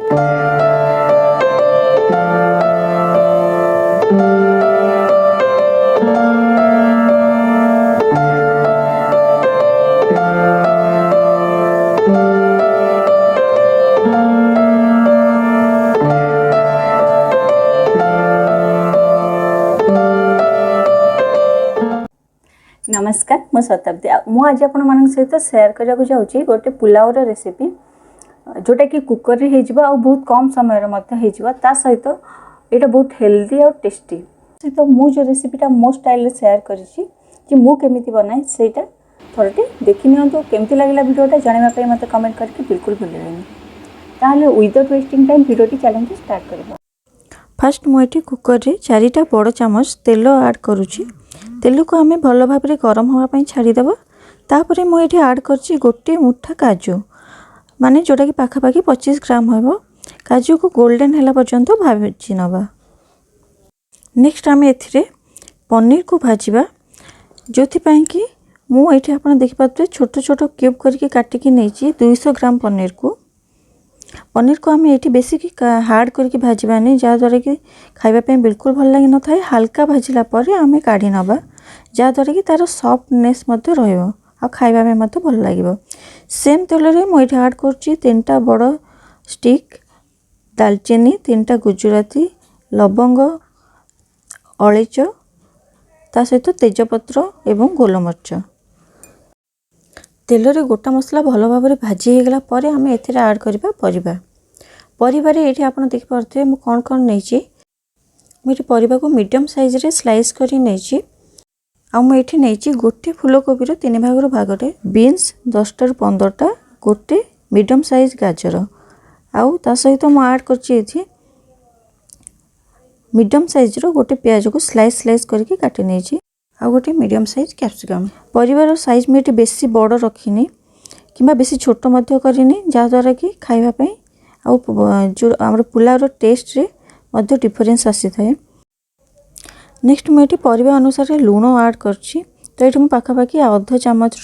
नमस्कार मु शताब्दी आज आपण सहित शेयर करने जाऊँगी गोटे पुलावर रेसिपी जोटा कि कुकर रे आ बहुत कम समय ता सहित यहाँ बहुत हेल्दी और टेस्टी सहित मु जो रेसिपीटा मो स्टाइल शेयर करी मु केमिति बनाए सेटा थोड़े देखि नियंतु केमिति लागला वीडियोटा जानिबा पई मते कमेंट करके बिल्कुल भूलिबेनी ताले विदाउट वेस्टिंग टाइम वीडियोटी चैलेंज स्टार्ट करबा। फर्स्ट मु एठी कुकर रे 4टा बड़ चम्मच तेल ऐड करूची। तेल को आम भल भाव में गरम होगापी छाड़ीदेव। तापर मुझे ऐड कर गोटे मुठा काजू माने जोटा कि पाखापाखि 25 ग्राम हम काजू को गोल्डन है पर्यंत भाजी नवा। नेक्स्ट आम ए पनीर को भाजवा जो कि मुझे आप देखिपे छोट छोट क्यूब करके काटिकी नहीं 200 ग्राम पनीर को आम ये बेसिक हार्ड करके भाजवानी जहाँद्वारा कि खावाई बिल्कुल भल लगी न था। हल्का भाजला आम काढ़ी नवा जहाँद्वारा कि तार सफ्टनेस खावा भल लगे। सेम तेल में मुझे ऐड कर 3टा बड़ स्टिक दालचीनी 3टा गुजराती लवंग अलैच ता सहित तेजपत्र एवं गोलमरीच तेल रे गोटा मसला भल भाव में भाजी होगला आम ए ऐड करवा परिवार ये आप देखिपे मुझे कौन कौन नहीं मुझे परिवा को मीडियम साइज रे स्लाइस करी नहीं मुझे नहीं गोटे फूलकोबी 3 भाग भागटे बीन्स 10 टा 15टा गोटे मीडियम साइज गाजर आउ ता सहित मुझे ऐड कर मीडियम साइज रो गोटे प्याज को स्लाइस स्लाइस करके काटी नहीं आ गोटे मीडियम साइज कैप्सिकम परिवार साइज में बेसी बड़ रखिनी कि बेसी छोट करनी जहाँद्वारा कि खावाई जो आम पुलाव टेस्ट रे मध्य डिफरेंस आसी थाए। नेक्स्ट मुझे परिवा अनुसार लुण ऐड करछि तो ये मुझे पाखापाखि अध चामच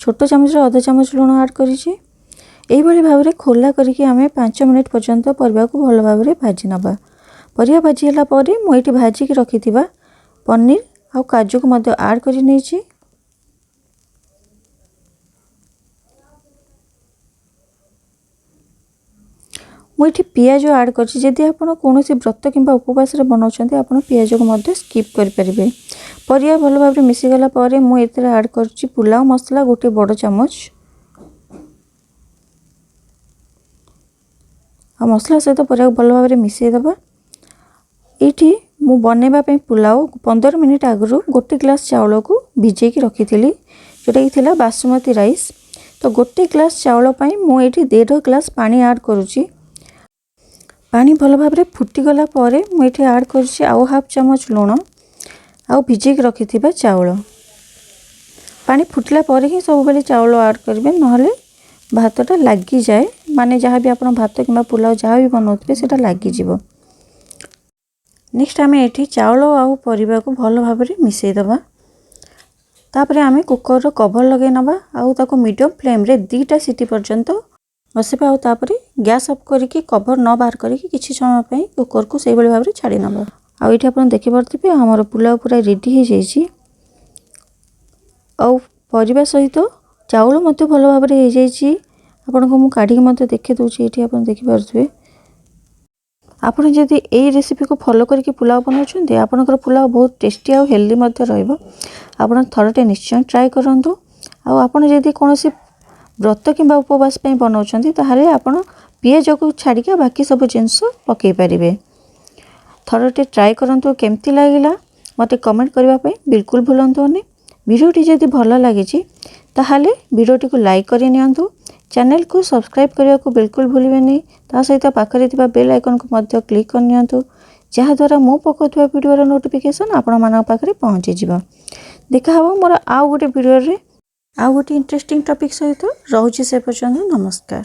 छोट चामच अध चामच लुण ऐड करी भाव में खोला करके आम 5 मिनिट पर्यंत परिवा को भल भाव में भाजी नवा। परिवा भाजी है मुझे भाजिकी रखि पनीर आ काजू को मध्य ऐड करी नहीं मुझे पियाज ऐड करदी आप कौन व्रत कि उपवास बनाऊँ आप पियाज को मध्य स्किप करें। परिया भल भाव में मिसीगला मुझे ऐड कर पुलाव मसला गोटे बड़ चम्मच आ मसला सहित परिया भल भाव में मिसईदेवा। ये मु बनवाई पुलाव 15 मिनिट आगु गोटे ग्लास चावल को भिजे रखी जोटा कि थिला बासमती राइस तो गोटे ग्लास चावल मुझे 1.5 ग्लास पानी ऐड करुच्ची। पानी भल भाव में फुटीगला मुझे ऐड कर आउ हाफ चामच लुण आउ भिजे रखि चावल पानी फुटला ही सब चावल ऐड करेंगे नहले भातटा लगी जाए माने जहाँ भी आप भात कि पुलाव जहाँ भी बनाते से लगिज। नेक्स्ट आम ये चावल आउ परिवा को भल भाव में मिसईदेवा। तापर आम कुकर कवर लगे नवा आउ ताको मीडियम फ्लेम रे 2टा सीटी पर्यंत बसवा आउ तापर गैस ऑफ करके कवर न बाहर करके किछि समय पे कुकर को से भाव में छाड़ी नवा। आउ ये आप देखिपे आमर पुलाव पूरा रेडी हो जाइए आउ परिवा सहित चावल मत भल भाव में हो जाइए। आपन को मु काढ़ी मत देखे दूसरी ये आप देखिपे आपन जदि यही रेसिपी को फॉलो करके पुलाव बनाउछन्ते आपनकर पुलाव बहुत टेस्टी और हेल्दी मध्य रहइबो। आपन थरटे निश्चय ट्राई करंतु आ आपन जदि कोनोसी व्रत कि उपवास पे बनाउछन्ते ताहाले आपन पियाज को छाड़ी के बाकी सब जिनस पकई पारिबे। थरटे ट्राई करंतु केमती लागिला मते कमेंट करबा पे बिल्कुल भूलंतुनी। वीडियोटी जदि भल लागिछि ताहाले वीडियोटी को लाइक करि नियंतु। चैनल को सब्सक्राइब करने को बिल्कुल भूलिबेनी। ता सहित पाखरे थिबा बेल आइकन को मध्य क्लिक कर नियंतु जहाँ द्वारा मु पकाउथुवा वीडियोर नोटिफिकेशन आपण मानक पाखरे पहुँची जिवो। देखा हबो मोर आउ गोटे वीडियो रे आउ गोटे इंटरेस्टिंग टॉपिक सहित रहउछि से पर्यंत नमस्कार।